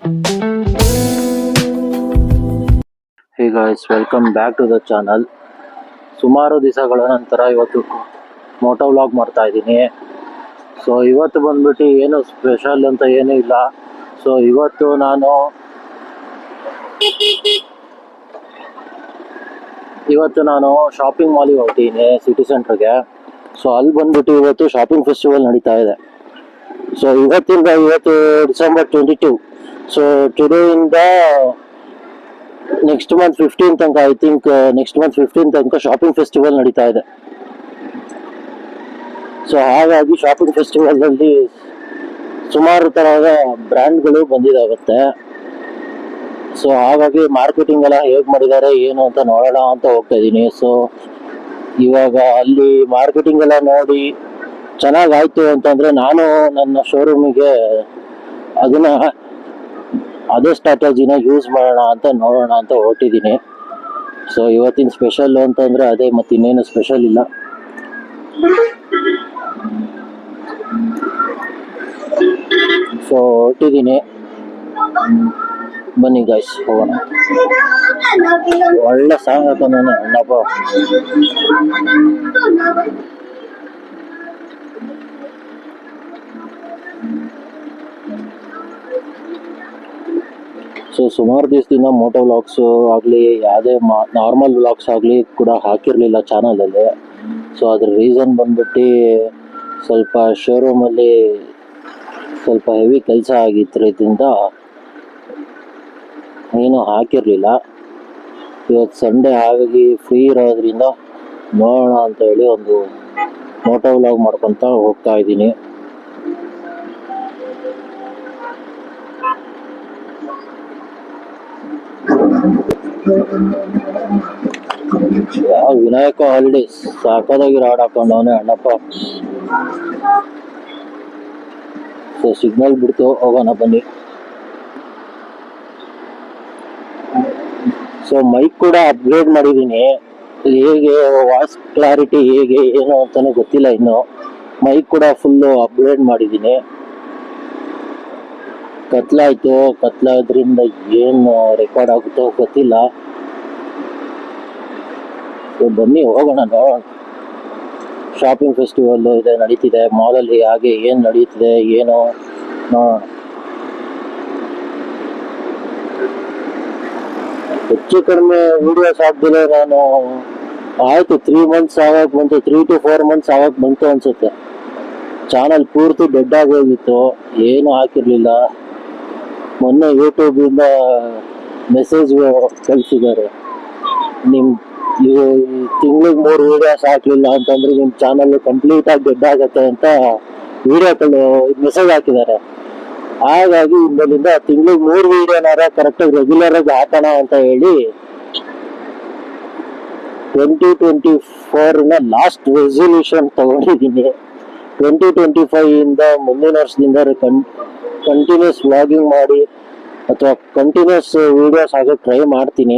Hey guys, welcome back to the channel. ಸುಮಾರು ದಿವಸಗಳ ನಂತರ ಇವತ್ತು ಮೋಟೋ ವ್ಲಾಗ್ ಮಾಡ್ತಾ ಇದ್ದೀನಿ. ಸೊ ಇವತ್ತು ಬಂದ್ಬಿಟ್ಟು ಏನು ಸ್ಪೆಷಲ್ ಅಂತ ಏನೂ ಇಲ್ಲ. ಸೊ ಇವತ್ತು ನಾನು ಶಾಪಿಂಗ್ ಮಾಲಿಗೆ ಹೊರಟಿದ್ದೀನಿ, ಸಿಟಿ ಸೆಂಟ್ರಿಗೆ. ಸೊ ಅಲ್ಲಿ ಬಂದ್ಬಿಟ್ಟು ಇವತ್ತು ಶಾಪಿಂಗ್ ಫೆಸ್ಟಿವಲ್ ನಡೀತಾ ಇದೆ. ಸೊ ಇವತ್ತು December 22. ಸೊ ಟುಡೇಯಿಂದ ನೆಕ್ಸ್ಟ್ ಮಂತ್ 15 ತನಕ, ಐ ಥಿಂಕ್ ನೆಕ್ಸ್ಟ್ ಮಂತ್ 15 ತನಕ ಶಾಪಿಂಗ್ ಫೆಸ್ಟಿವಲ್ ನಡೀತಾ ಇದೆ. ಸೊ ಹಾಗಾಗಿ ಶಾಪಿಂಗ್ ಫೆಸ್ಟಿವಲ್ ಅಲ್ಲಿ ಸುಮಾರು ತರಹದ ಬ್ರ್ಯಾಂಡ್ಗಳು ಬಂದಿದ್ದಾಗುತ್ತೆ. ಸೊ ಹಾಗಾಗಿ ಮಾರ್ಕೆಟಿಂಗ್ ಎಲ್ಲ ಹೇಗೆ ಮಾಡಿದ್ದಾರೆ ಏನು ಅಂತ ನೋಡೋಣ ಅಂತ ಹೋಗ್ತಾ ಇದ್ದೀನಿ. ಸೊ ಇವಾಗ ಅಲ್ಲಿ ಮಾರ್ಕೆಟಿಂಗ್ ಎಲ್ಲ ನೋಡಿ ಚೆನ್ನಾಗಾಯ್ತು ಅಂತಂದ್ರೆ ನಾನು ನನ್ನ ಶೋರೂಮಿಗೆ ಅದೇ ಸ್ಟ್ರಾಟಜಿನ ಯೂಸ್ ಮಾಡೋಣ ಅಂತ ನೋಡೋಣ ಅಂತ ಹೊರಟಿದ್ದೀನಿ. ಸೊ ಇವತ್ತಿನ ಸ್ಪೆಷಲ್ ಅಂತಂದ್ರೆ ಅದೇ, ಮತ್ತೆ ಇನ್ನೇನು ಸ್ಪೆಷಲ್ ಇಲ್ಲ. ಸೊ ಹೊರಟಿದ್ದೀನಿ, ಬನ್ನಿ ಗಾಯ್ಸ್ ಹೋಗೋಣ. ಒಳ್ಳೆ ಸಾಂಗ್ ಹಾಕೊಂಡಾನೆ ಅಣ್ಣಪ್ಪ. ಸೊ ಸುಮಾರು ದಿವಸದಿಂದ ಮೋಟೋ ವ್ಲಾಗ್ಸ್ ಆಗಲಿ ಯಾವುದೇ ನಾರ್ಮಲ್ ವ್ಲಾಗ್ಸ್ ಆಗಲಿ ಕೂಡ ಹಾಕಿರಲಿಲ್ಲ ಚಾನಲಲ್ಲಿ. ಸೊ ಅದ್ರ ರೀಸನ್ ಬಂದ್ಬಿಟ್ಟು ಸ್ವಲ್ಪ ಶೋರೂಮಲ್ಲಿ ಸ್ವಲ್ಪ ಹೆವಿ ಕೆಲಸ ಆಗಿದ್ದರಿಂದ ಏನೂ ಹಾಕಿರಲಿಲ್ಲ. ಇವತ್ತು ಸಂಡೇ ಹಾಗಾಗಿ ಫ್ರೀ ಇರೋದ್ರಿಂದ ನೋಡೋಣ ಅಂತ ಹೇಳಿ ಒಂದು ಮೋಟೋ ವ್ಲಾಗ್ ಮಾಡ್ಕೊತ ಹೋಗ್ತಾ ಇದ್ದೀನಿ. ಯಾವ ವಿನಾಯಕ ಹಾಲಿಡೇಸ್ ಸಾಕಾದಾಗಿ ರಾಡ್ ಹಾಕೊಂಡವನೇ ಅಣ್ಣಪ್ಪ. ಸೊ ಸಿಗ್ನಲ್ ಬಿಡ್ತು, ಹೋಗೋಣ ಬನ್ನಿ. ಸೊ ಮೈಕ್ ಕೂಡ ಅಪ್ಗ್ರೇಡ್ ಮಾಡಿದ್ದೀನಿ. ಹೇಗೆ ವಾಯ್ಸ್ ಕ್ಲಾರಿಟಿ ಹೇಗೆ ಏನು ಅಂತಾನೆ ಗೊತ್ತಿಲ್ಲ ಇನ್ನು. ಮೈಕ್ ಕೂಡ ಫುಲ್ಲು ಅಪ್ಗ್ರೇಡ್ ಮಾಡಿದ್ದೀನಿ. ಕತ್ಲಾದ್ರಿಂದ ಏನು ರೆಕಾರ್ಡ್ ಆಗುತ್ತೋ ಗೊತ್ತಿಲ್ಲ. ಸೊ ಬನ್ನಿ ಹೋಗೋಣ, ನೋಡೋಣ. ಶಾಪಿಂಗ್ ಫೆಸ್ಟಿವಲ್ ಇದೆ, ನಡೀತಿದೆ ಮಾಲಲ್ಲಿ. ಹಾಗೆ ಏನು ನಡೀತಿದೆ ಏನೋ ನೋಡೋಣ. ಹೆಚ್ಚು ಕಡಿಮೆ ವಿಡಿಯೋಸ್ ಹಾಕ್ದಿಲ್ಲ ನಾನು ಆಯ್ತು 3 ಮಂತ್ಸ್ ಆಗಕ್ಕೆ ಬಂತು, 3 to 4 ಮಂತ್ಸ್ ಆಗಕ್ಕೆ ಬಂತು ಅನ್ಸುತ್ತೆ. ಚಾನಲ್ ಪೂರ್ತಿ ಡೆಡ್ ಆಗೋಗಿತ್ತು, ಏನು ಹಾಕಿರ್ಲಿಲ್ಲ. ಮೊನ್ನೆ ಯೂಟ್ಯೂಬಿಂದ ಮೆಸೇಜ್ ಕಳಿಸಿದ್ದಾರೆ, ನಿಮ್ಮ ತಿಂಗಳಿಗೆ 3 ವಿಡಿಯೋಸ್ ಹಾಕ್ಲಿಲ್ಲ ಅಂತಂದ್ರೆ ನಿಮ್ಮ ಚಾನಲ್ ಕಂಪ್ಲೀಟ್ ಆಗಿ ಡೆಡ್ ಆಗುತ್ತೆ ಅಂತ ಮೆಸೇಜ್ ಹಾಕಿದ್ದಾರೆ. ಹಾಗಾಗಿ ಇಲ್ಲಿಂದ ತಿಂಗಳಿಗೆ 3 ವಿಡಿಯೋನಾರ ಕರೆಕ್ಟಾಗಿ ರೆಗ್ಯುಲರ್ ಆಗಿ ಹಾಕೋಣ ಅಂತ ಹೇಳಿ 2024 ಲಾಸ್ಟ್ ರೆಸಲ್ಯೂಷನ್ ತಗೊಂಡಿದ್ದೀನಿ. 2025 ಇಂದ ಮುಂದಿನ ವರ್ಷದಿಂದ ಕಂಟಿನ್ಯೂಸ್ ವ್ಲಾಗಿಂಗ್ ಮಾಡಿ ಅಥವಾ ಕಂಟಿನ್ಯೂಸ್ ವಿಡಿಯೋಸ್ ಹಾಕಕ್ಕೆ ಟ್ರೈ ಮಾಡ್ತೀನಿ.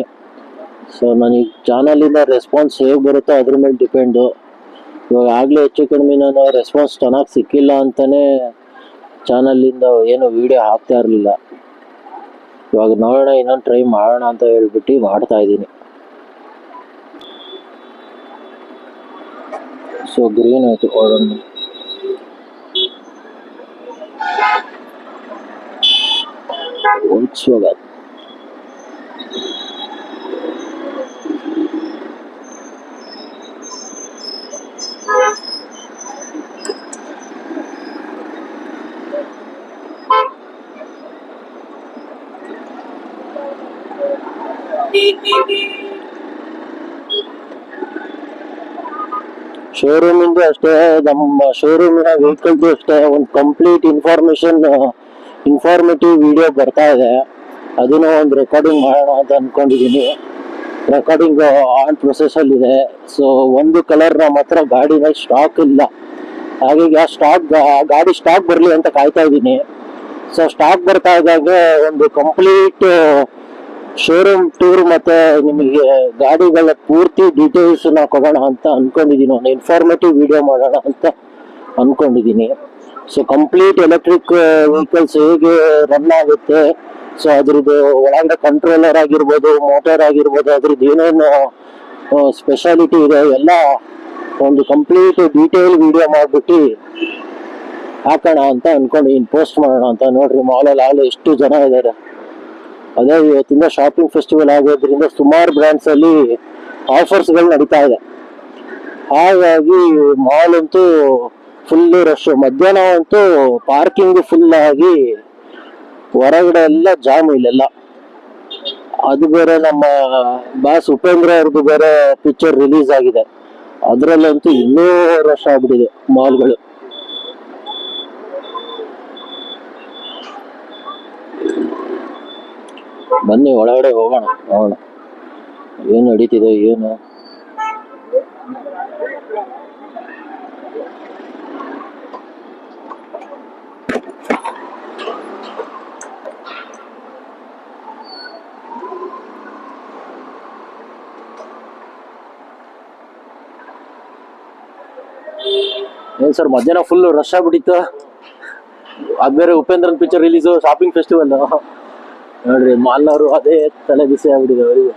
ಸೊ ನನಗೆ ಚಾನಲಿಂದ ರೆಸ್ಪಾನ್ಸ್ ಹೇಗೆ ಬರುತ್ತೋ ಅದ್ರ ಮೇಲೆ ಡಿಪೆಂಡು. ಇವಾಗ ಆಗಲೇ ಹೆಚ್ಚು ಕಡಿಮೆ ನಾನು ರೆಸ್ಪಾನ್ಸ್ ಚೆನ್ನಾಗಿ ಸಿಕ್ಕಿಲ್ಲ ಅಂತಲೇ ಚಾನಲಿಂದ ಏನು ವಿಡಿಯೋ ಹಾಕ್ತಾ ಇರಲಿಲ್ಲ. ಇವಾಗ ನೋಡೋಣ, ಇನ್ನೊಂದು ಟ್ರೈ ಮಾಡೋಣ ಅಂತ ಹೇಳ್ಬಿಟ್ಟು ಮಾಡ್ತಾ ಇದ್ದೀನಿ. ಸೊ ಗ್ರೀನ್ ಆಯಿತು, ಓಡೋಣ. ಶೋರೂಮಿಂದು ಅಷ್ಟೇ, ನಮ್ಮ ಶೋರೂಮಿನ ವೆಹಿಕಲ್ದು ಅಷ್ಟೇ ಒಂದು ಕಂಪ್ಲೀಟ್ ಇನ್ಫಾರ್ಮೇಟಿವ್ ವಿಡಿಯೋ ಬರ್ತಾ ಇದೆ. ಅದನ್ನು ಒಂದು ರೆಕಾರ್ಡಿಂಗ್ ಮಾಡೋಣ ಅಂತ ಅನ್ಕೊಂಡಿದ್ದೀನಿ. ರೆಕಾರ್ಡಿಂಗ್ ಆನ್ ಪ್ರೊಸೆಸಲ್ಲಿ ಇದೆ. ಸೊ ಒಂದು ಕಲರ್ ನಮ್ಮ ಹತ್ರ ಗಾಡಿನ ಸ್ಟಾಕ್ ಇಲ್ಲ, ಹಾಗಾಗಿ ಗಾಡಿ ಸ್ಟಾಕ್ ಬರಲಿ ಅಂತ ಕಾಯ್ತಾ ಇದ್ದೀನಿ. ಸೊ ಸ್ಟಾಕ್ ಬರ್ತಾ ಇದ್ದಾಗ ಒಂದು ಕಂಪ್ಲೀಟ್ ಶೋರೂಮ್ ಟೂರ್ ಮತ್ತೆ ನಿಮಗೆ ಗಾಡಿಗಳ ಪೂರ್ತಿ ಡೀಟೇಲ್ಸ್ ಕೊಡೋಣ ಅಂತ ಅನ್ಕೊಂಡಿದ್ದೀನಿ. ಒಂದು ಇನ್ಫಾರ್ಮೇಟಿವ್ ವಿಡಿಯೋ ಮಾಡೋಣ ಅಂತ ಅನ್ಕೊಂಡಿದ್ದೀನಿ. ಸೊ ಕಂಪ್ಲೀಟ್ ಎಲೆಕ್ಟ್ರಿಕ್ ವೆಹಿಕಲ್ಸ್ ಹೇಗೆ ರನ್ ಆಗುತ್ತೆ, ಸೊ ಅದ್ರದ್ದು ಒಳಗಡೆ ಕಂಟ್ರೋಲರ್ ಆಗಿರ್ಬೋದು, ಮೋಟರ್ ಆಗಿರ್ಬೋದು, ಅದ್ರದ್ದು ಏನೇನು ಸ್ಪೆಷಾಲಿಟಿ ಇದೆ ಎಲ್ಲ ಒಂದು ಕಂಪ್ಲೀಟ್ ಡೀಟೇಲ್ ವಿಡಿಯೋ ಮಾಡ್ಬಿಟ್ಟು ಹಾಕೋಣ ಅಂತ ಅನ್ಕೊಂಡು ಪೋಸ್ಟ್ ಮಾಡೋಣ ಅಂತ. ನೋಡ್ರಿ ಮಾಲಲ್ಲಿ ಆಗಲೇ ಎಷ್ಟು ಜನ ಇದ್ದಾರೆ. ಅದೇ ಇವತ್ತಿಂದ ಶಾಪಿಂಗ್ ಫೆಸ್ಟಿವಲ್ ಆಗೋದ್ರಿಂದ ಸುಮಾರು ಬ್ರ್ಯಾಂಡ್ಸ್ ಅಲ್ಲಿ ಆಫರ್ಸ್ಗಳು ನಡೀತಾ ಇದೆ. ಹಾಗಾಗಿ ಮಾಲ್ ಅಂತೂ ಫುಲ್ ರಶ್. ಮಧ್ಯಾಹ್ನ ಅಂತೂ ಪಾರ್ಕಿಂಗ್ ಫುಲ್ ಆಗಿ ಹೊರಗಡೆ ಎಲ್ಲ ಜಾಮ್ ಇಲ್ಲೆಲ್ಲ. ಅದು ಬೇರೆ ನಮ್ಮ ಬಾಸ್ ಉಪೇಂದ್ರ ಅವ್ರದ್ದು ಬೇರೆ ಪಿಕ್ಚರ್ ರಿಲೀಸ್ ಆಗಿದೆ, ಅದ್ರಲ್ಲಂತೂ ಇನ್ನೂ ರಶ್ ಆಗ್ಬಿಟ್ಟಿದೆ ಮಾಲ್ಗಳು. ಬನ್ನಿ ಒಳಗಡೆ ಹೋಗೋಣ, ನೋಡೋಣ ಏನು ನಡೀತಿದೆ ಏನು. ಏನ್ ಸರ್ ಮಧ್ಯಾಹ್ನ ಫುಲ್ ರಶ್ ಆಗ್ಬಿಟ್ಟಿತ್ತು. ಅದ್ಬೇರೆ ಉಪೇಂದ್ರನ್ ಪಿಕ್ಚರ್ ರಿಲೀಸು, ಶಾಪಿಂಗ್ ಫೆಸ್ಟಿವಲ್ ನೋಡ್ರಿ ಮಾಲ್ನವರು ಅದೇ ತಲೆ ಬಿಸಿ ಆಗ್ಬಿಟ್ಟಿದೆ ಅವರಿಗೆ.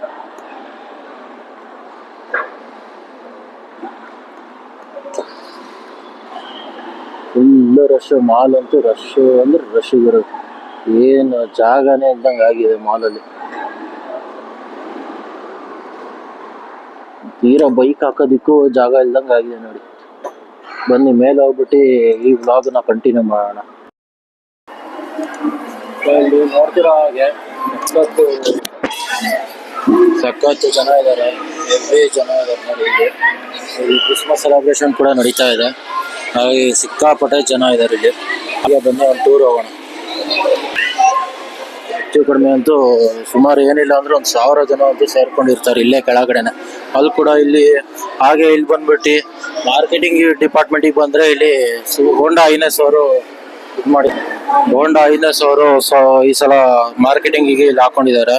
ಫುಲ್ ರಶ್, ಮಾಲ್ ಅಂತೂ ರಶ್ ಅಂದ್ರೆ ರಶ್ ಇರೋದು, ಏನು ಜಾಗನೇ ಇದ್ದಂಗೆ ಆಗಿದೆ ಮಾಲಲ್ಲಿ. ತೀರಾ ಬೈಕ್ ಹಾಕೋದಿಕ್ಕೂ ಜಾಗ ಇಲ್ದಂಗೆ ಆಗಿದೆ ನೋಡಿ. ಬನ್ನಿ ಮೇಲೆ ಹೋಗ್ಬಿಟ್ಟು ಈ ವ್ಲಾಗ್ನ ಕಂಟಿನ್ಯೂ ಮಾಡೋಣ. ಇಲ್ಲಿ ನೋಡ್ತಿರೋ ಹಾಗೆ ಸಖತ್ತು ಜನ ಇದ್ದಾರೆ, ಎವ್ರಿ ಜನ ಇದ್ದಾರೆ ನೋಡಿ. ಇಲ್ಲಿ ಕ್ರಿಸ್ಮಸ್ ಸೆಲೆಬ್ರೇಷನ್ ಕೂಡ ನಡೀತಾ ಇದೆ, ಹಾಗೆ ಸಿಕ್ಕಾಪಟ್ಟೆ ಜನ ಇದ್ದಾರೆ ಇಲ್ಲಿ. ಈಗ ಬನ್ನಿ ಒಂದು ಟೂರ್ ಹೋಗೋಣ. ಹೆಚ್ಚು ಕಡಿಮೆ ಅಂತೂ ಸುಮಾರು ಏನಿಲ್ಲ ಅಂದ್ರೆ 1000 ಜನ ಅಂತೂ ಸೇರ್ಕೊಂಡಿರ್ತಾರೆ ಇಲ್ಲೇ ಕೆಳಗಡೆನೆ. ಅಲ್ಲಿ ಕೂಡ ಇಲ್ಲಿ ಹಾಗೆ ಇಲ್ಲಿ ಬಂದ್ಬಿಟ್ಟು ಮಾರ್ಕೆಟಿಂಗ್ ಡಿಪಾರ್ಟ್ಮೆಂಟಿಗೆ ಬಂದ್ರೆ ಇಲ್ಲಿ ಹೋಂಡಾ ಐನೆಸ್ ಅವರು ಇದು ಮಾಡಿ, ಹೋಂಡಾ ಐನೆಸ್ ಅವರು ಈ ಸಲ ಮಾರ್ಕೆಟಿಂಗಿಗೆ ಇಲ್ಲಿ ಹಾಕೊಂಡಿದ್ದಾರೆ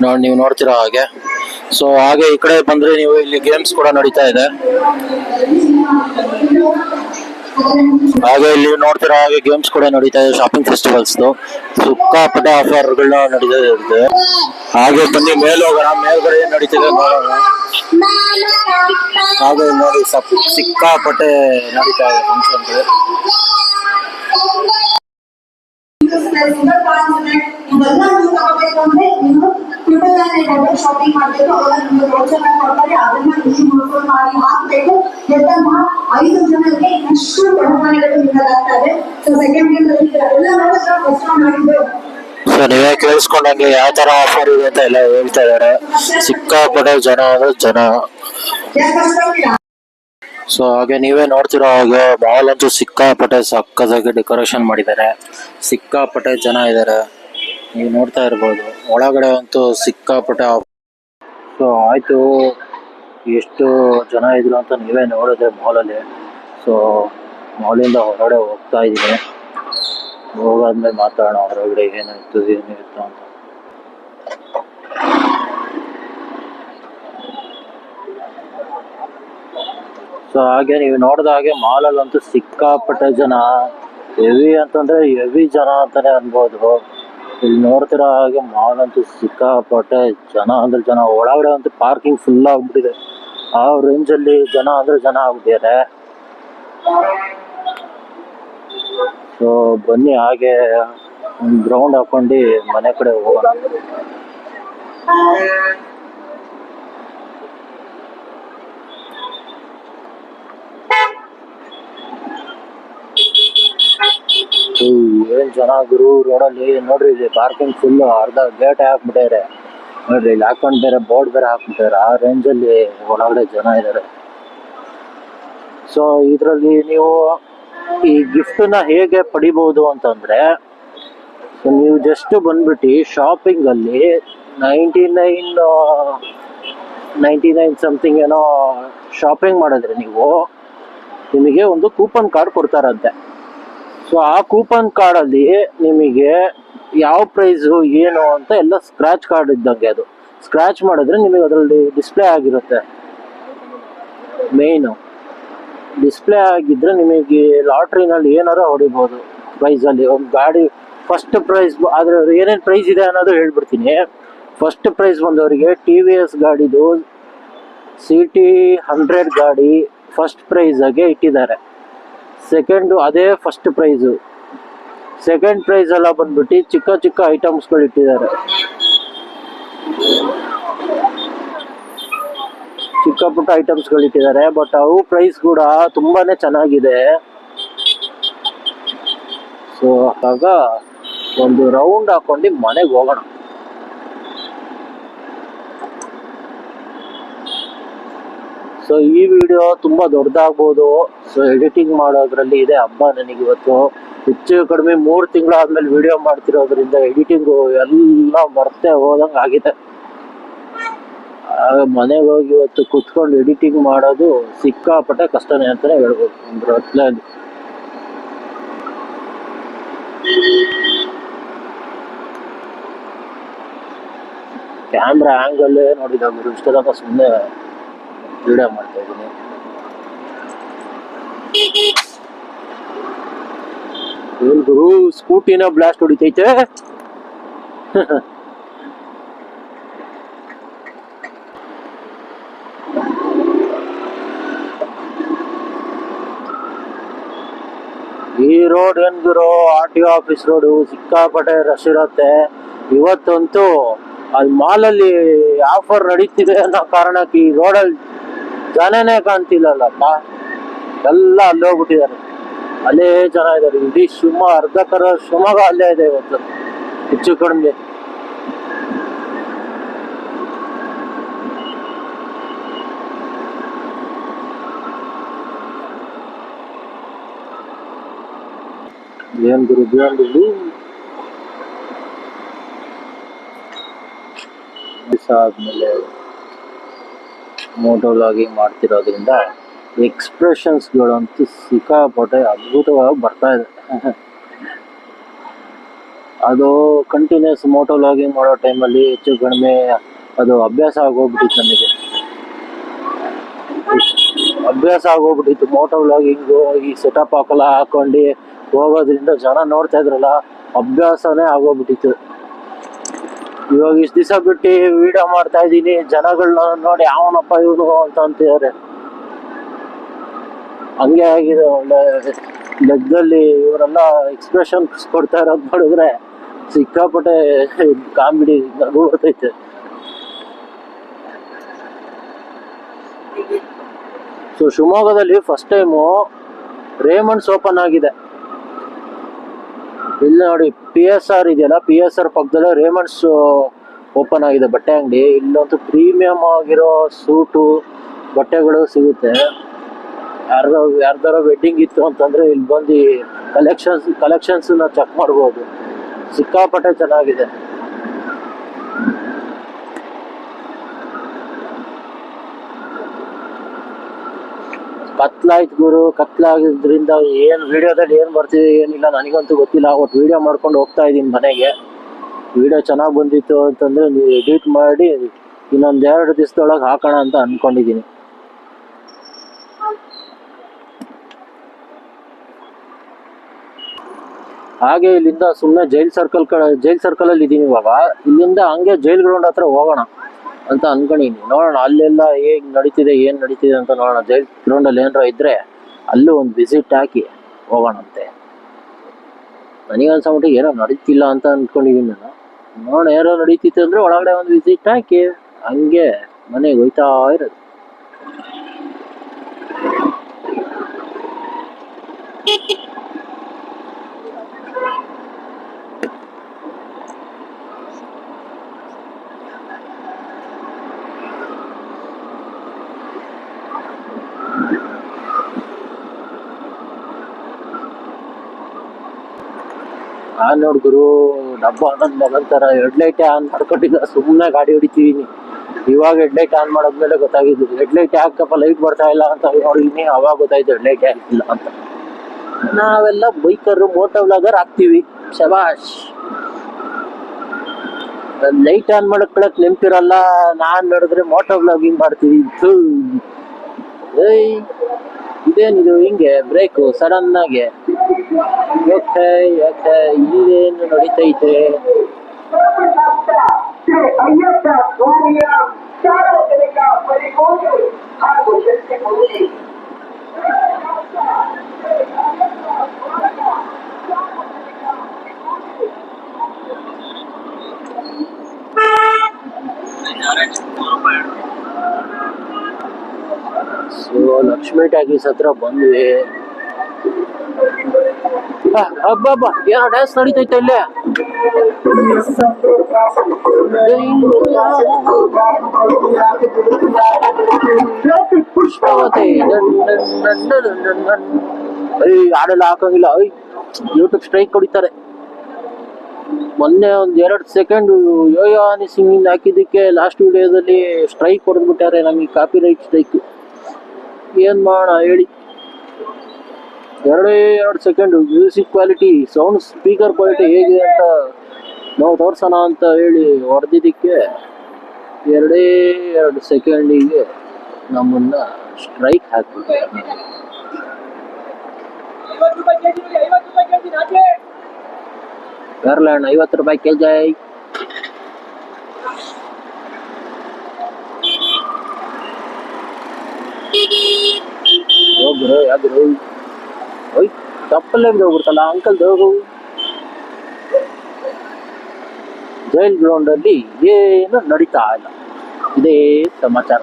ನೋಡಿ, ನೀವು ನೋಡ್ತಿರೋ ಹಾಗೆ. ಸೊ ಹಾಗೆ ಈ ಕಡೆ ಬಂದ್ರೆ ನೀವು ಇಲ್ಲಿ ಗೇಮ್ಸ್ ಕೂಡ ನಡೀತಾ ಇದೆ. ಹಾಗೆ ಇಲ್ಲಿ ನೋಡ್ತಿರೋ ಹಾಗೆ ಗೇಮ್ಸ್ ಕೂಡ ನಡೀತಾ ಇದೆ. ಶಾಪಿಂಗ್ ಫೆಸ್ಟಿವಲ್ಸ್ ಸಿಕ್ಕಾಪಟ್ಟೆ ಆಫರ್ಗಳನ್ನ ನಡೀತಾ ಇದೆ. ಹಾಗೆ ಬನ್ನಿ ಮೇಲೆ ಹೋಗೋಣ, ಮೇಲ್ಗಡೆ ಏನ್ ನಡೀತಿದೆ ನೋಡೋಣ. ಹಾಗೆ ನೋಡಿ ಸಿಕ್ಕಾಪಟ್ಟೆ ನಡೀತಾ ಇದೆ ಫಂಕ್ಷನ್ಗಳು. ಶಾಪಿಂಗ್ ಮಾಡಬೇಕು, ಅವಾಗ ನಿಮ್ಗೆ ವೋಚರ್ ಕೊಡ್ತಾರೆ, ಅದನ್ನ ಖುಷಿ ಮಾಡ್ಕೊಂಡು ಮಾಡಿ ಹಾಕ್ಬೇಕು. 5 ಜನಕ್ಕೆ ಇನ್ನಷ್ಟು ಬಹುಮಾನಗಳು ನೀಡಲಾಗ್ತದೆ. ಸೊ ಸೆಕೆಂಡ್ ಎಲ್ಲ ನೋಡಿದ್ರೆ ಫಸ್ಟ್ ಮಾಡಿದ್ದು. ಸೊ ನೀವೇ ಕೇಳಿಸ್ಕೊಂಡಂಗೆ ಯಾವ ತರ ಆಫರ್ ಇದೆ ಅಂತ ಎಲ್ಲ ಹೇಳ್ತಾ ಇದಾರೆ. ಸಿಕ್ಕಾಪಟ್ಟೆ ಜನ ಅಂದ್ರೆ ಜನ. ಸೊ ಹಾಗೆ ನೀವೇ ನೋಡ್ತಿರೋ ಹಾಗೆ ಮಾಲ್ ಅಂತೂ ಸಿಕ್ಕಾಪಟ್ಟೆ ಸಕ್ಕತ್ತಾಗಿ ಡೆಕೋರೇಷನ್ ಮಾಡಿದ್ದಾರೆ, ಸಿಕ್ಕಾಪಟ್ಟೆ ಜನ ಇದ್ದಾರೆ, ನೀವು ನೋಡ್ತಾ ಇರ್ಬೋದು. ಒಳಗಡೆ ಅಂತೂ ಸಿಕ್ಕಾಪಟ್ಟೆ. ಸೊ ಆಯ್ತು, ಎಷ್ಟು ಜನ ಇದ್ರು ಅಂತ ನೀವೇ ನೋಡಿದ್ರೆ ಮಾಲಲ್ಲಿ. ಸೊ ಮಾಲಿಂದ ಹೊರಗಡೆ ಹೋಗ್ತಾ ಇದ್ದೀನಿ, ಹೋಗಾದ್ಮೇಲೆ ಮಾತಾಡೋಣ ಹೊರಗಡೆ ಏನಾಯ್ತು ಏನಿತ್ತು ಅಂತ. ಸೊ ಹಾಗೆ ನೀವು ನೋಡಿದ ಹಾಗೆ ಮಾಲಲ್ಲಂತೂ ಸಿಕ್ಕಾಪಟ್ಟೆ ಜನ, ಹೆವಿ ಅಂತಂದ್ರೆ ಹೆವಿ ಜನ ಅಂತಾನೆ ಅನ್ಬೋದು. ಇಲ್ಲಿ ನೋಡ್ತಿರೋ ಹಾಗೆ ಮಾಲ್ ಅಂತೂ ಸಿಕ್ಕಾಪಟ್ಟೆ ಜನ ಅಂದ್ರೆ ಜನ. ಒಳಗಡೆ ಅಂತೂ ಪಾರ್ಕಿಂಗ್ ಫುಲ್ ಆಗ್ಬಿಟ್ಟಿದೆ, ಆ ರೇಂಜ್ ಅಲ್ಲಿ ಜನ ಅಂದ್ರೆ ಜನ ಆಗ್ಬಿಟ್ಟಿದೆ. ಸೊ ಬನ್ನಿ ಹಾಗೆ ಒಂದು ಗ್ರೌಂಡ್ ಹಾಕೊಂಡು ಮನೆ ಕಡೆ ಹೋಗೋಣ. ಏನ್ ಜನ ಗುರು ರೋಡಲ್ಲಿ ನೋಡ್ರಿ. ಇಲ್ಲಿ ಪಾರ್ಕಿಂಗ್ ಫುಲ್ ಅರ್ಧ ಗೇಟ್ ಹಾಕ್ಬಿಟ್ಟಾರೆ ನೋಡ್ರಿ, ಇಲ್ಲಿ ಹಾಕೊಂಡ್ ಬೇರೆ ಬೋರ್ಡ್ ಬೇರೆ ಹಾಕ್ಬಿಟ್ಟಾರೆ. ಆ ರೇಂಜ್ ಅಲ್ಲಿ ಒಳಗಡೆ ಜನ ಇದ್ದಾರೆ. ಸೊ ಇದ್ರಲ್ಲಿ ನೀವು ಈ ಗಿಫ್ಟ್ ನ ಹೇಗೆ ಪಡಿಬಹುದು ಅಂತಂದ್ರೆ, ನೀವು ಜಸ್ಟ್ ಬಂದ್ಬಿಟ್ಟು ಶಾಪಿಂಗ್ ಅಲ್ಲಿ 99 ಸಮಥಿಂಗ್ ಏನೋ ಶಾಪಿಂಗ್ ಮಾಡಿದ್ರೆ ನೀವು, ನಿಮಗೆ ಒಂದು ಕೂಪನ್ ಕಾರ್ಡ್ ಕೊಡ್ತಾರಂತೆ. ಸೊ ಆ ಕೂಪನ್ ಕಾರ್ಡ್ ಅಲ್ಲಿ ನಿಮಗೆ ಯಾವ ಪ್ರೈಸು ಏನು ಅಂತ ಎಲ್ಲ ಸ್ಕ್ರಾಚ್ ಕಾರ್ಡ್ ಇದ್ದಂಗೆ, ಅದು ಸ್ಕ್ರಾಚ್ ಮಾಡಿದ್ರೆ ನಿಮಗೆ ಅದರಲ್ಲಿ ಡಿಸ್ಪ್ಲೇ ಆಗಿರುತ್ತೆ. ಮೇಯ್ನು ಡಿಸ್ಪ್ಲೇ ಆಗಿದ್ರೆ ನಿಮಗೆ ಲಾಟ್ರಿನಲ್ಲಿ ಏನಾರ ಹೊಡಿಬೋದು ಪ್ರೈಸಲ್ಲಿ. ಒಂದು ಗಾಡಿ ಫಸ್ಟ್ ಪ್ರೈಸ್ ಅದ್ರ ಏನೇನು ಪ್ರೈಸ್ ಇದೆ ಅನ್ನೋದು ಹೇಳ್ಬಿಡ್ತೀನಿ. ಫಸ್ಟ್ ಪ್ರೈಸ್ ಬಂದವರಿಗೆ TVS ಗಾಡಿದು CT 100 ಗಾಡಿ ಫಸ್ಟ್ ಪ್ರೈಸ್ ಆಗಿ ಇಟ್ಟಿದ್ದಾರೆ. ಸೆಕೆಂಡು ಅದೇ ಫಸ್ಟ್ ಪ್ರೈಸು. ಸೆಕೆಂಡ್ ಪ್ರೈಸ್ ಎಲ್ಲ ಬಂದ್ಬಿಟ್ಟು ಚಿಕ್ಕ ಚಿಕ್ಕ ಐಟಮ್ಸ್ಗಳು ಇಟ್ಟಿದ್ದಾರೆ. ಚಿಕ್ಕ ಪುಟ್ಟ ಐಟಮ್ಸ್ಗಳು ಇಟ್ಟಿದ್ದಾರೆ. ಬಟ್ ಅವು ಪ್ರೈಸ್ ಕೂಡ ತುಂಬಾನೇ ಚೆನ್ನಾಗಿದೆ. ಸೊ ಆಗ ಒಂದು ರೌಂಡ್ ಹಾಕೊಂಡು ಮನೆಗೆ ಹೋಗೋಣ. ಸೊ ಈ ವಿಡಿಯೋ ತುಂಬಾ ದೊಡ್ಡದಾಗ್ಬೋದು. ಸೊ ಎಡಿಟಿಂಗ್ ಮಾಡೋದ್ರಲ್ಲಿ ಇದೆ ಹಬ್ಬ ನನಗೆ ಇವತ್ತು. ಹೆಚ್ಚು ಕಡಿಮೆ 3 ತಿಂಗಳಾದ್ಮೇಲೆ ವಿಡಿಯೋ ಮಾಡ್ತಿರೋದ್ರಿಂದ ಎಡಿಟಿಂಗು ಎಲ್ಲ ಮರ್ತೆ ಹೋದಂಗೆ ಆಗಿದೆ. ಮನೆಗೆ ಹೋಗಿ ಇವತ್ತು ಕುತ್ಕೊಂಡು ಎಡಿಟಿಂಗ್ ಮಾಡೋದು ಸಿಕ್ಕಾಪಟ್ಟೆ ಕಷ್ಟನೇ ಅಂತಾನೆ ಹೇಳ್ಬೋದು. ಒಂದು ಹೊತ್ಲಲ್ಲಿ ಕ್ಯಾಮ್ರಾ ಆಂಗಲ್ಲೇ ನೋಡಿದಾಗ ಇಷ್ಟ ತನಕ ಸುಮ್ಮನೆ ವಿಡಿಯೋ ಮಾಡ್ತಾ ಇದ್ದೀನಿ. ಏನ್ ಗುರು ಸ್ಕೂಟಿನ ಬ್ಲಾಸ್ಟ್ ಹೊಡಿತೈತೆ. ಈ ರೋಡ್ ಏನ್ ಗುರು RTO ಆಫೀಸ್ ರೋಡು ಸಿಕ್ಕಾಪಟ್ಟೆ ರಶ್ ಇರುತ್ತೆ. ಇವತ್ತಂತೂ ಅಲ್ಲಿ ಮಾಲಲ್ಲಿ ಆಫರ್ ನಡೀತಿದೆ ಅನ್ನೋ ಕಾರಣಕ್ಕೆ ಈ ರೋಡಲ್ಲಿ ಜನನೇ ಕಾಣ್ತಿಲ್ಲಲ್ಲಪ್ಪ. ಎಲ್ಲ ಅಲ್ಲೇ ಹೋಗ್ಬಿಟ್ಟಿದ್ದಾರೆ. ಅಲ್ಲೇ ಜನ ಇದ್ದಾರೆ. ಇಡೀ ಶಿವಮೊಗ್ಗ ಅಲ್ಲೇ ಇದೆ ಇವತ್ತು ಹೆಚ್ಚು ಕಡಿಮೆ. ಏನ್ ಗುರು ಬಿಡಂಡಿ ಆದ್ಮೇಲೆ ಮೋಟೋ ವ್ಲಾಗಿಂಗ್ ಮಾಡ್ತಿರೋದ್ರಿಂದ ಎಕ್ಸ್ಪ್ರೆಷನ್ಸ್ಗಳಂತೂ ಸಿಕ್ಕಾಪಟ್ಟೆ ಅದ್ಭುತವಾಗಿ ಬರ್ತಾ ಇದೆ. ಅದು ಕಂಟಿನ್ಯೂಸ್ ಮೋಟೋ ವ್ಲಾಗಿಂಗ್ ಮಾಡೋ ಟೈಮಲ್ಲಿ ಹೆಚ್ಚು ಕಡಿಮೆ ಅದು ಅಭ್ಯಾಸ ಆಗೋಗ್ಬಿಟ್ಟಿತ್ತು ನನಗೆ. ಅಭ್ಯಾಸ ಆಗೋಗ್ಬಿಟ್ಟಿತ್ತು ಮೋಟೋ ವ್ಲಾಗಿಂಗು. ಈ ಸೆಟಪ್ ಹಾಕೊಂಡು ಹೋಗೋದ್ರಿಂದ ಜನ ನೋಡ್ತಾ ಇದ್ರಲ್ಲ, ಅಭ್ಯಾಸನೇ ಆಗೋಗ್ಬಿಟ್ಟಿತ್ತು. ಇವಾಗ ಇಷ್ಟು ದಿವಸ ಬಿಟ್ಟು ವಿಡಿಯೋ ಮಾಡ್ತಾ ಇದ್ದೀನಿ, ಜನಗಳನ್ನ ನೋಡಿ ಅವನಪ್ಪ ಇವನು ಅಂತ ಅಂತಿದ್ದಾರೆ. ಹಂಗೆ ಆಗಿದೆ. ಒಳ್ಳೆ ಲೆಕ್ಕದಲ್ಲಿ ಇವರೆಲ್ಲ ಎಕ್ಸ್ಪ್ರೆಷನ್ಸ್ ಕೊಡ್ತಾ ಇರೋದು ನೋಡಿದ್ರೆ ಸಿಕ್ಕಾಪಟ್ಟೆ ಕಾಮಿಡಿ ನಗು ಬರ್ತೈತೆ. ಸೊ ಶಿವಮೊಗ್ಗದಲ್ಲಿ ಫಸ್ಟ್ ಟೈಮು ರೇಮಂಡ್ಸ್ ಓಪನ್ ಆಗಿದೆ. ಇಲ್ಲಿ ನೋಡಿ PSR ಇದೆಯಲ್ಲ, PSR ಪಕ್ಕದಲ್ಲೇ ರೇಮಂಡ್ಸ್ ಓಪನ್ ಆಗಿದೆ ಬಟ್ಟೆ ಅಂಗಡಿ. ಇಲ್ಲಂತೂ ಪ್ರೀಮಿಯಂ ಆಗಿರೋ ಸೂಟು ಬಟ್ಟೆಗಳು ಸಿಗುತ್ತೆ. ಯಾರ್ದಾರ ವೆಡ್ಡಿಂಗ್ ಇತ್ತು ಅಂತಂದ್ರೆ ಇಲ್ಲಿ ಬಂದು ಕಲೆಕ್ಷನ್ಸ್ ಚೆಕ್ ಮಾಡ್ಬೋದು. ಸಿಕ್ಕಾಪಟ್ಟೆ ಚೆನ್ನಾಗಿದೆ. ಕತ್ಲಾಯ್ತು ಗುರು. ಕತ್ಲಾಗಿದ್ರಿಂದ ಏನ್ ವಿಡಿಯೋದಲ್ಲಿ ಏನ್ ಬರ್ತಿದೆ ಏನಿಲ್ಲ ನನಗಂತೂ ಗೊತ್ತಿಲ್ಲ. ಒಟ್ಟು ವಿಡಿಯೋ ಮಾಡ್ಕೊಂಡು ಹೋಗ್ತಾ ಇದ್ದೀನಿ ಮನೆಗೆ. ವಿಡಿಯೋ ಚೆನ್ನಾಗಿ ಬಂದಿತ್ತು ಅಂತಂದ್ರೆ ನೀವು ಎಡಿಟ್ ಮಾಡಿ ಇನ್ನೊಂದ್ 2 ದಿವಸದೊಳಗೆ ಹಾಕೋಣ ಅಂತ ಅನ್ಕೊಂಡಿದ್ದೀನಿ. ಹಾಗೆ ಇಲ್ಲಿಂದ ಸುಮ್ಮನೆ ಜೈಲ್ ಸರ್ಕಲ್ ಅಲ್ಲಿ ಇದೀನಿ ಇವಾಗ. ಇಲ್ಲಿಂದ ಹಂಗೆ ಜೈಲ್ ಗ್ರೌಂಡ್ ಹತ್ರ ಹೋಗೋಣ ಅಂತ ಅನ್ಕೊಂಡಿನಿ. ನೋಡೋಣ ಅಲ್ಲೆಲ್ಲ ಹೇಗ್ ನಡೀತಿದೆ ಏನ್ ನಡೀತಿದೆ ಅಂತ ನೋಡೋಣ. ಜೈಲ್ ಗ್ರೌಂಡ್ ಅಲ್ಲಿ ಏನಾರ ಇದ್ರೆ ಅಲ್ಲೂ ಒಂದು ವಿಸಿಟ್ ಹಾಕಿ ಹೋಗೋಣಂತೆ. ನನಗನ್ಸಮಟ್ಟಿಗೆ ಏನೋ ನಡೀತಿಲ್ಲ ಅಂತ ಅನ್ಕೊಂಡಿದೀನಿ ನಾನು. ನೋಡೋಣ ಏನೋ ನಡೀತಿತ್ತು ಅಂದ್ರೆ ಒಳಗಡೆ ಒಂದು ವಿಸಿಟ್ ಹಾಕಿ ಹಂಗೆ ಮನೆಗೆ ಹೋಯ್ತಾ ಇರೋದು. ನೋಡ್ ಗುರು ಡಬ್ಬ ನನ್ನ ಮಗನ್ ತರ ಹೆಡ್ಲೈಟ್ ಆನ್ ಮಾಡ್ಕೊಂಡಿದ್ದ ಸುಮ್ಮನೆ ಗಾಡಿ ಹೊಡಿತಿದೀನಿ. ಇವಾಗ ಹೆಡ್ಲೈಟ್ ಆನ್ ಮಾಡಾದ್ಮೇಲೆ ಗೊತ್ತಾಗಿದ್ದು ಹೆಡ್ಲೈಟ್ ಯಾಕಪ್ಪ ಲೈಟ್ ಬರ್ತಾ ಇಲ್ಲ ಅಂತ ನೋಡಿದೀನಿ. ಅವಾಗ ಗೊತ್ತಾಯ್ತು ಹೆಡ್ಲೈಟ್ ಯಾಕಿಲ್ಲ ಅಂತ. ನಾವೆಲ್ಲ ಬೈಕರ್ ಮೋಟೋ ವ್ಲಾಗರ್ ಆಗ್ತೀವಿ. ಶಬಾಷ್. ಲೈಟ್ ಆನ್ ಮಾಡಕ್ ನೆನಪಿರಲ್ಲ. ನಾನ್ ನೋಡಿದ್ರೆ ಮೋಟೋ ವ್ಲಾಗಿಂಗ್ ಮಾಡ್ತೀವಿ. ಇದೇನಿದು ಹಿಂಗೆ ಬ್ರೇಕು ಸಡನ್ ಆಗಿ. ಓಕೆ ಓಕೆ, ಇಲ್ಲೇನು ನಡೀತೈತೆ? ಶ್ರೀ ಅಯ್ಯಪ್ಪ ಸ್ವಾಮಿಯ ಸಾರ್ವಜನಿಕ ಪರಿಪೂರ್ಣ ಹಾಗೂ ಶಕ್ತಿ ಪೂಜೆ. ಸೊ ಲಕ್ಷ್ಮೀ ಟಾಕೀಸ್ ಹತ್ರ ಬಂದ್ವಿ. ಹಬ್ಬ ಏನೋ ಡ್ಯಾನ್ಸ್ ನಡೀತೈತೆ ಇಲ್ಲೇ. ಪುಷ್ಪವತಿ ಹಾಡೆಲ್ಲ ಹಾಕಂಗಿಲ್ಲ. ಯೂಟ್ಯೂಬ್ ಸ್ಟ್ರೈಕ್ ಹೊಡಿತಾರೆ. ಮೊನ್ನೆ ಒಂದ್ 2 ಸೆಕೆಂಡ್ ಯೋಯೋ ಹನಿ ಸಿಂಗಿಂಗ್ ಹಾಕಿದ್ದಕ್ಕೆ ಲಾಸ್ಟ್ ವಿಡಿಯೋದಲ್ಲಿ ಸ್ಟ್ರೈಕ್ ಹೊಡೆದ್ಬಿಟ್ಟಾರೆ, ನಮಗೆ ಕಾಪಿ ರೈಟ್ ಸ್ಟ್ರೈಕ್. ಏನ್ ಮಾಡೋಣ ಹೇಳಿ? 2 second music quality, sound speaker quality ಹೇಗೆ ಅಂತ ನಾವು ತೋರ್ಸೋಣ ಅಂತ ಹೇಳಿ ಹೊಡೆದಿದ್ದಕ್ಕೆ 2 ಸೆಕೆಂಡಿಗೆ ನಮ್ಮನ್ನ ಸ್ಟ್ರೈಕ್ ಹಾಕ್ಬಿಟ್ಟು. ಕೇರಳಣ್ಣ 50 ರೂಪಾಯಿ ಕೆಜಿ. ಹೋಗ್ರು ಯಾದ್ರು ಓಯ್ ತಪ್ಪಲ್ಲೇ ಹೋಗ್ಬಿಡ್ತಲ್ಲ ಅಂಕಲ್. ಜೈಲ್ ಗ್ರೌಂಡ್ ಅಲ್ಲಿ ಏನು ನಡೀತಾ ಇಲ್ಲ, ಇದೇ ಸಮಾಚಾರ.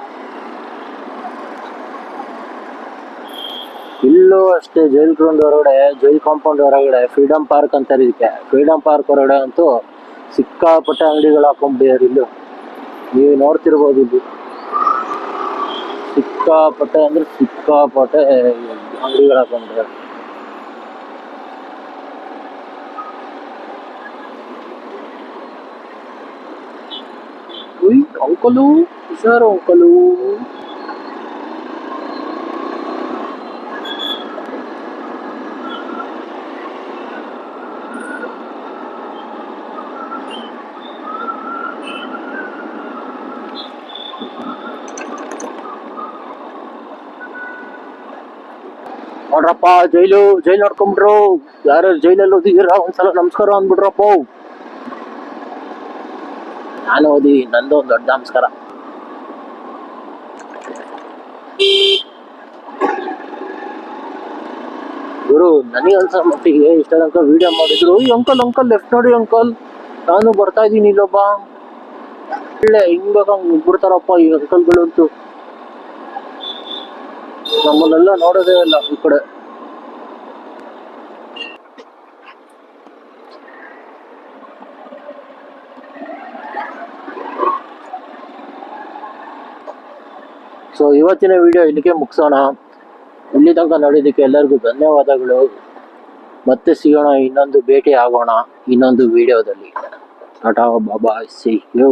ಇಲ್ಲೂ ಅಷ್ಟೇ, ಜೈಲ್ ಗ್ರೌಂಡ್ ಹೊರಗಡೆ, ಜೈಲ್ ಕಾಂಪೌಂಡ್ ಹೊರಗಡೆ ಫ್ರೀಡಮ್ ಪಾರ್ಕ್ ಅಂತಾರೆ ಇದಕ್ಕೆ. ಫ್ರೀಡಮ್ ಪಾರ್ಕ್ ಹೊರಗಡೆ ಅಂತೂ ಸಿಕ್ಕಾಪಟ್ಟೆ ಅಂಗಡಿಗಳು ಹಾಕೊಂಡ್ಬಿಟ್ಟಿದ್ದಾರೆ. ಇಲ್ಲೂ ನೀವು ನೋಡ್ತಿರ್ಬೋದು, ಇಲ್ಲಿ ಸಿಕ್ಕಾಪಟ್ಟೆ ಅಂದ್ರೆ ಸಿಕ್ಕಾಪಟ್ಟೆ ಅಂಗಡಿಗಳು ಹಾಕೊಂಡ್ಬಿಟ್ಟಿದ್ದಾರೆ. ಅಂಕಲು ಹುಷಾರು ಅಂಕಲು. ನೋಡ್ರಪ್ಪ, ಜೈಲು ನೋಡ್ಕೊಂಡ್ಬಿಟ್ರು. ಯಾರ್ಯಾರು ಜೈಲಲ್ಲಿ ಓದಿದ್ದೀರಾ ಒಂದ್ಸಲ ನಮಸ್ಕಾರ ಅಂದ್ಬಿಟ್ರಪ್ಪ. ನಾನು ಓದಿ, ನಂದು ಒಂದು ದೊಡ್ಡ ನಮಸ್ಕಾರ. ಗುರು, ನನಗೆ ಅನ್ಸೋ ಮಟ್ಟಿಗೆ ಇಷ್ಟ ತನಕ ವಿಡಿಯೋ ಮಾಡಿದ್ರು. ಈ ಅಂಕಲ್ ಲೆಫ್ಟ್ ನೋಡಿ ಅಂಕಲ್, ನಾನು ಬರ್ತಾ ಇದ್ದೀನಿ ಇಲ್ಲೊಬ್ಬ. ಒಳ್ಳೆ ಹಿಂಗ್ ಬೇಕಂಗ್ ಬಿಡ್ತಾರಪ್ಪ ಈ ಅಂಕಲ್ಗಳಂತೂ. ನಮ್ಮನ್ನೆಲ್ಲ ನೋಡೋದೇ ಇಲ್ಲ ಈ ಕಡೆ. ಸೊ ಇವತ್ತಿನ ವಿಡಿಯೋ ಇಲ್ಲಿಗೆ ಮುಗಿಸೋಣ. ಇಲ್ಲಿ ತನಕ ನೋಡಿದ್ದಕ್ಕೆ ಎಲ್ಲರಿಗೂ ಧನ್ಯವಾದಗಳು. ಮತ್ತೆ ಸಿಗೋಣ, ಇನ್ನೊಂದು ಭೇಟಿ ಆಗೋಣ ಇನ್ನೊಂದು ವಿಡಿಯೋದಲ್ಲಿ. ಟಾಟಾ ಬಾಬಾ, ಸಿ ಯು.